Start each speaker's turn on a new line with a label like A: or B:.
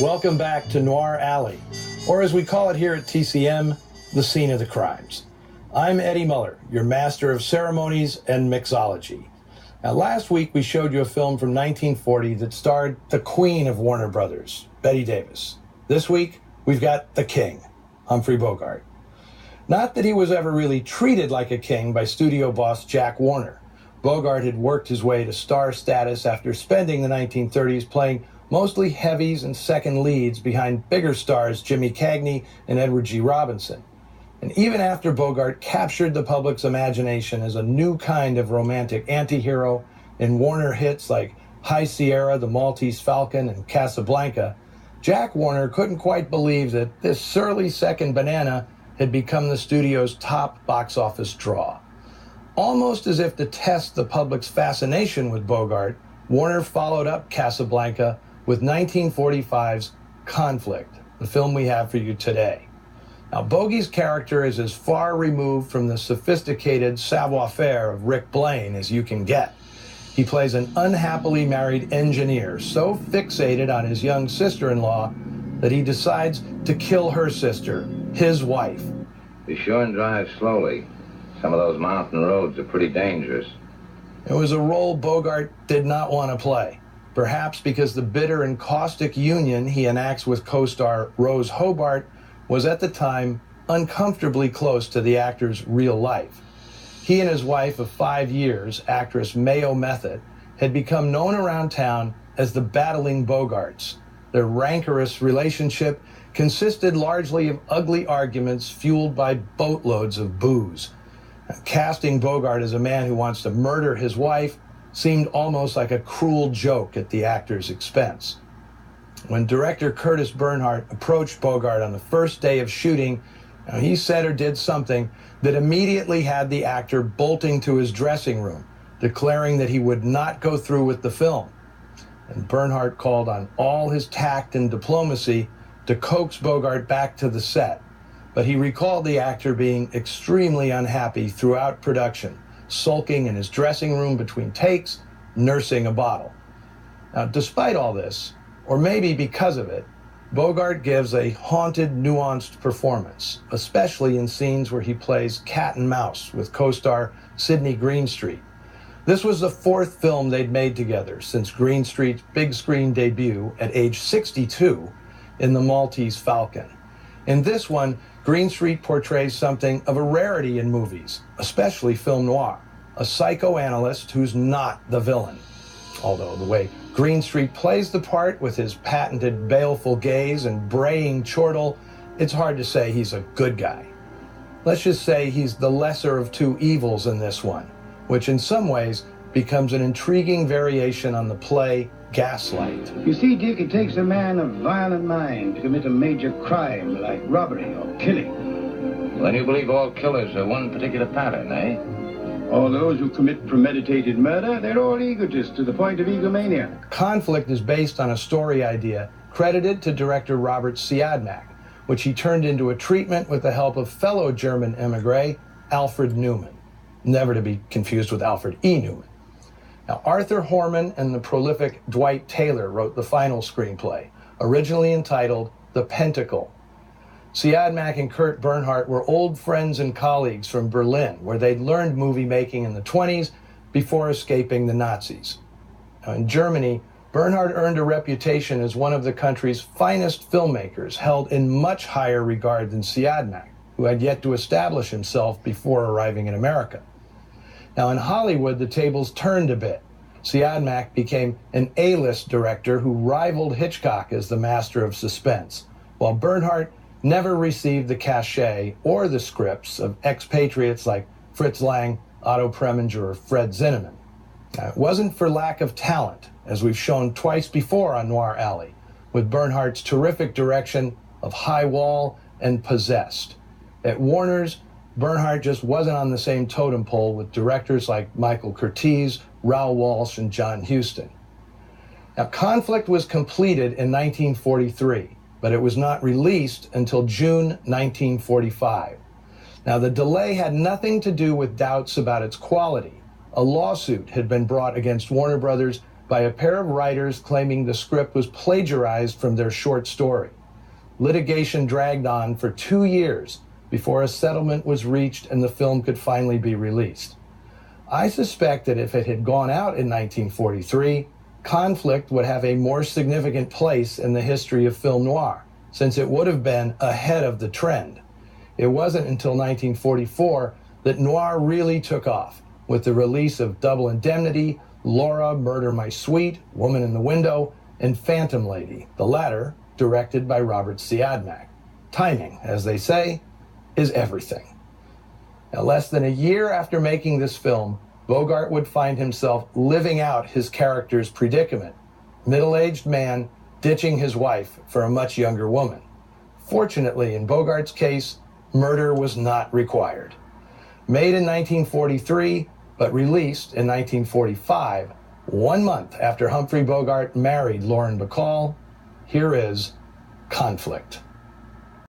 A: Welcome back to Noir Alley, or as we call it here at TCM, the scene of the crimes. I'm Eddie Muller, your master of ceremonies and mixology. Now, last week we showed you a film from 1940 that starred the queen of Warner Brothers, Bette Davis. This week, we've got the king, Humphrey Bogart. Not that he was ever really treated like a king by studio boss Jack Warner. Bogart had worked his way to star status after spending the 1930s playing mostly heavies and second leads behind bigger stars Jimmy Cagney and Edward G. Robinson. And even after Bogart captured the public's imagination as a new kind of romantic anti-hero in Warner hits like High Sierra, The Maltese Falcon, and Casablanca, Jack Warner couldn't quite believe that this surly second banana had become the studio's top box office draw. Almost as if to test the public's fascination with Bogart, Warner followed up Casablanca with 1945's Conflict, the film we have for you today. Now, Bogey's character is as far removed from the sophisticated savoir-faire of Rick Blaine as you can get. He plays an unhappily married engineer, so fixated on his young sister-in-law that he decides to kill her sister, his wife.
B: Be sure and drive slowly. Some of those mountain roads are pretty dangerous.
A: It was a role Bogart did not want to play, perhaps because the bitter and caustic union he enacts with co-star Rose Hobart was at the time uncomfortably close to the actor's real life. He and his wife of 5 years, actress Mayo Method, had become known around town as the Battling Bogarts. Their rancorous relationship consisted largely of ugly arguments fueled by boatloads of booze. Casting Bogart as a man who wants to murder his wife seemed almost like a cruel joke at the actor's expense. When director Curtis Bernhardt approached Bogart on the first day of shooting, he said or did something that immediately had the actor bolting to his dressing room, declaring that he would not go through with the film. And Bernhardt called on all his tact and diplomacy to coax Bogart back to the set. But he recalled the actor being extremely unhappy throughout production, sulking in his dressing room between takes, nursing a bottle. Now, despite all this, or maybe because of it, Bogart gives a haunted, nuanced performance, especially in scenes where he plays cat and mouse with co-star Sidney Greenstreet. This was the fourth film they'd made together since Greenstreet's big screen debut at age 62 in The Maltese Falcon. In this one, Greenstreet portrays something of a rarity in movies, especially film noir, a psychoanalyst who's not the villain. Although the way Greenstreet plays the part with his patented baleful gaze and braying chortle, it's hard to say he's a good guy. Let's just say he's the lesser of two evils in this one, which in some ways becomes an intriguing variation on the play Gaslight.
C: You see, Dick, it takes a man of violent mind to commit a major crime like robbery or killing.
B: Well, then you believe all killers are one particular pattern, eh?
C: All those who commit premeditated murder, they're all egotists to the point of egomania.
A: Conflict is based on a story idea credited to director Robert Siodmak, which he turned into a treatment with the help of fellow German emigre Alfred Newman, never to be confused with Alfred E. Newman. Now, Arthur Horman and the prolific Dwight Taylor wrote the final screenplay, originally entitled The Pentacle. Siodmak and Kurt Bernhardt were old friends and colleagues from Berlin, where they'd learned movie making in the 1920s before escaping the Nazis. Now, in Germany, Bernhardt earned a reputation as one of the country's finest filmmakers, held in much higher regard than Siodmak, who had yet to establish himself before arriving in America. Now, in Hollywood, the tables turned a bit. Siodmak became an A-list director who rivaled Hitchcock as the master of suspense, while Bernhardt never received the cachet or the scripts of expatriates like Fritz Lang, Otto Preminger, or Fred Zinnemann. Now, it wasn't for lack of talent, as we've shown twice before on Noir Alley, with Bernhardt's terrific direction of High Wall and Possessed. At Warner's, Bernhardt just wasn't on the same totem pole with directors like Michael Curtiz, Raoul Walsh, and John Huston. Now, Conflict was completed in 1943, but it was not released until June 1945. Now, the delay had nothing to do with doubts about its quality. A lawsuit had been brought against Warner Brothers by a pair of writers claiming the script was plagiarized from their short story. Litigation dragged on for 2 years before a settlement was reached and the film could finally be released. I suspect that if it had gone out in 1943, Conflict would have a more significant place in the history of film noir, since it would have been ahead of the trend. It wasn't until 1944 that noir really took off, with the release of Double Indemnity, Laura, Murder My Sweet, Woman in the Window, and Phantom Lady, the latter directed by Robert Siodmak. Timing, as they say, is everything. Now, less than a year after making this film, Bogart would find himself living out his character's predicament. Middle-aged man ditching his wife for a much younger woman. Fortunately, in Bogart's case, murder was not required. Made in 1943, but released in 1945, 1 month after Humphrey Bogart married Lauren Bacall, here is Conflict.